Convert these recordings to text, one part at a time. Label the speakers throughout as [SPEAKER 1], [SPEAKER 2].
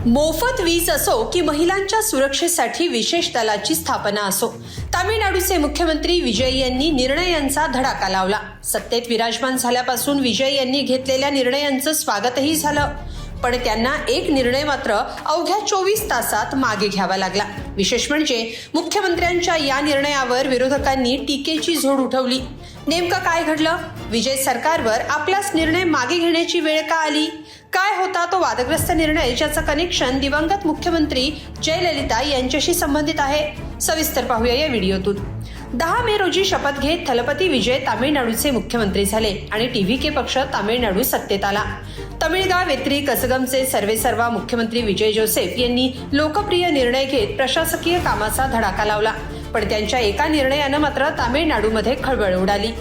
[SPEAKER 1] मोफत वीज असो की महिलांच्या सुरक्षेसाठी विशेष दलाची स्थापना असो, तामिळनाडूचे मुख्यमंत्री विजय यांनी निर्णयांचा धडाका लावला. सत्तेत विराजमान झाल्यापासून विजय यांनी घेतलेल्या निर्णयांचं स्वागतही झालं, पण त्यांना एक निर्णय मात्र अवघ्या 24 तासात मागे घ्यावा लागला. विशेष म्हणजे मुख्यमंत्र्यांच्या या निर्णयावर विरोधकांनी टीकेची झोड उठवली. नेमकं काय घडलं? विजय सरकारवर आपलाच निर्णय मागे घेण्याची वेळ का आली? काय होता तो वादग्रस्त निर्णय ज्याचं कनेक्शन दिवंगत मुख्यमंत्री जयललिता यांच्याशी संबंधित आहे? सविस्तर पाहूया या व्हिडिओतून. 10 मे रोजी शपथ घेत थलपती विजय तामिळनाडूचे मुख्यमंत्री झाले आणि टीव्हीके पक्ष तामिळनाडू सत्तेत आला. तमिळगा वेत्री कसगमचे सर्वेसर्वा मुख्यमंत्री विजय जोसेफ यांनी लोकप्रिय निर्णय घेत प्रशासकीय कामाचा धडाका लावला, पण त्यांच्या एका निर्णयानं मात्र तामिळनाडूमध्ये खळबळ उडाली.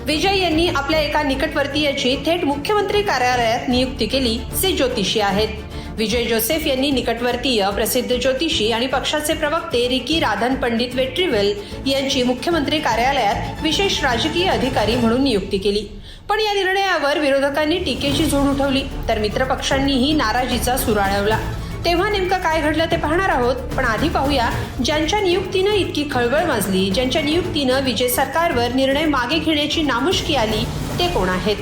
[SPEAKER 1] विजय यांनी आपल्या एका निकटवर्तीयाची थेट मुख्यमंत्री कार्यालयात नियुक्ती केली, जे ज्योतिषी आहेत. विजय जोसेफ यांनी निकटवर्तीय प्रसिद्ध ज्योतिषी आणि पक्षाचे प्रवक्ते रिकी राधन पंडित वेट्रीवेल यांची मुख्यमंत्री कार्यालयात विशेष राजकीय अधिकारी म्हणून नियुक्ती केली. पण या निर्णयावर विरोधकांनी टीकेची झोड उठवली, तर मित्रपक्षांनीही नाराजीचा सूर आळवला. तेव्हा नेमकं काय घडलं ते पाहणार आहोत. पण आधी पाहूया ज्यांच्या नियुक्तीनं इतकी खळबळ माजली, ज्यांच्या नियुक्तीनं विजय सरकारवर निर्णय मागे घेण्याची नामुष्की आली, ते कोण आहेत?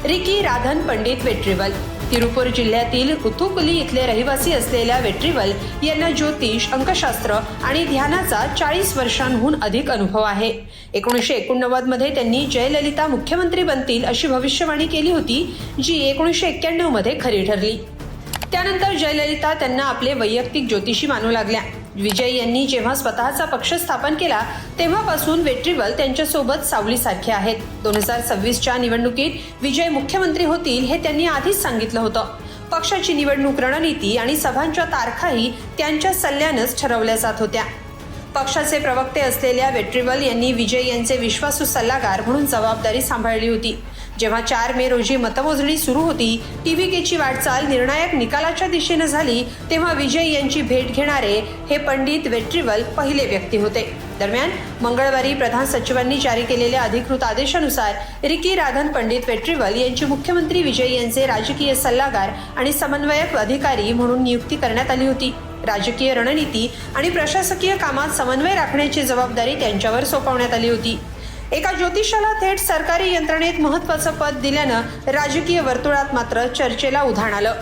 [SPEAKER 1] रिकी राधन पंडित वेट्रीवेल. तिरुपूर जिल्ह्यातील उथुकुली इथले रहिवासी असलेल्या वेट्रीवेल यांना ज्योतिष, अंकशास्त्र आणि ध्यानाचा 40 वर्षांहून अधिक अनुभव आहे. 1989 मध्ये त्यांनी जयललिता मुख्यमंत्री बनतील अशी भविष्यवाणी केली होती, जी 1991 मध्ये खरी ठरली. त्यानंतर जयललिता त्यांना आपले वैयक्तिक ज्योतिषी मानू लागल्या. विजय यांनी जेव्हा स्वतःचा पक्ष स्थापन केला तेव्हापासून वेट्रीवेल त्यांच्यासोबत सावलीसारखे आहेत. 2026च्या निवडणुकीत विजय मुख्यमंत्री होतील हे त्यांनी आधीच सांगितलं होतं. पक्षाची निवडणूक रणनीती आणि सभांच्या तारखाही त्यांच्या सल्ल्यानंच ठरवल्या जात होत्या. पक्षाचे प्रवक्ते असलेल्या वेट्रीवेल यांनी विजय यांचे विश्वासू सल्लागार म्हणून जबाबदारी सांभाळली होती. जेव्हा 4 मे रोजी मतमोजणी सुरू होती, टीव्हीकेची वाटचाल निर्णायक निकालाच्या दिशेनं झाली, तेव्हा विजय यांची भेट घेणारे हे पंडित वेट्रीवेल पहिले व्यक्ती होते. दरम्यान मंगळवारी प्रधान सचिवांनी जारी केलेल्या अधिकृत आदेशानुसार रिकी राधन पंडित वेट्रीवेल यांची मुख्यमंत्री विजय यांचे राजकीय सल्लागार आणि समन्वयक अधिकारी म्हणून नियुक्ती करण्यात आली होती. राजकीय रणनीती आणि प्रशासकीय कामात समन्वय राखण्याची जबाबदारी त्यांच्यावर सोपवण्यात आली होती. एका ज्योतिषाला थेट सरकारी यंत्रणेत महत्त्वाचं पद दिल्यानं राजकीय वर्तुळात मात्र चर्चेला उधाण आलं.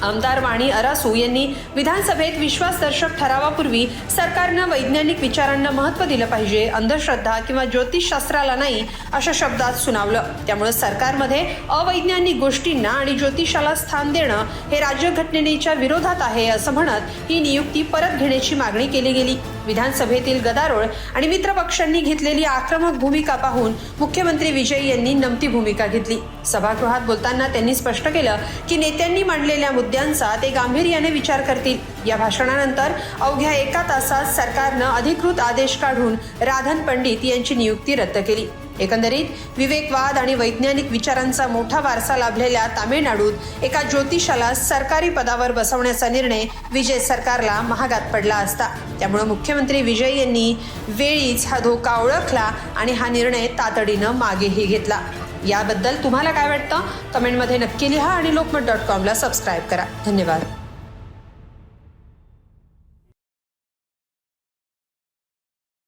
[SPEAKER 1] आमदार वाणी अरासू यांनी विधानसभेत विश्वासदर्शक ठरावापूर्वी सरकारनं वैज्ञानिक विचारांना महत्त्व दिलं पाहिजे, अंधश्रद्धा किंवा ज्योतिषशास्त्राला नाही, अशा शब्दात सुनावलं. त्यामुळे सरकारमध्ये अवैज्ञानिक गोष्टींना आणि ज्योतिषाला स्थान देणं हे राज्यघटनेच्या विरोधात आहे असं म्हणत ही नियुक्ती परत घेण्याची मागणी केली गेली. विधानसभेतील गदारोळ आणि मित्रपक्षांनी घेतलेली आक्रमक भूमिका पाहून मुख्यमंत्री विजय यांनी नमती भूमिका घेतली. सभागृहात बोलताना त्यांनी स्पष्ट केलं की नेत्यांनी मांडलेल्या मुद्द्यांचा ते गांभीर्याने विचार करतील. या भाषणानंतर अवघ्या 1 तासात सरकारनं अधिकृत आदेश काढून राधन पंडित यांची नियुक्ती रद्द केली. एकंदरीत विवेकवाद आणि वैज्ञानिक विचारांचा मोठा वारसा लाभलेल्या तामिळनाडूत एका ज्योतिषाला सरकारी पदावर बसवण्याचा निर्णय विजय सरकारला महागात पडला असता. त्यामुळे मुख्यमंत्री विजय यांनी वेळीच हा धोका ओळखला आणि हा निर्णय तातडीनं मागेही घेतला. याबद्दल तुम्हाला काय वाटतं? कमेंटमध्ये नक्की लिहा आणि lokmat.com ला सबस्क्राईब करा. धन्यवाद.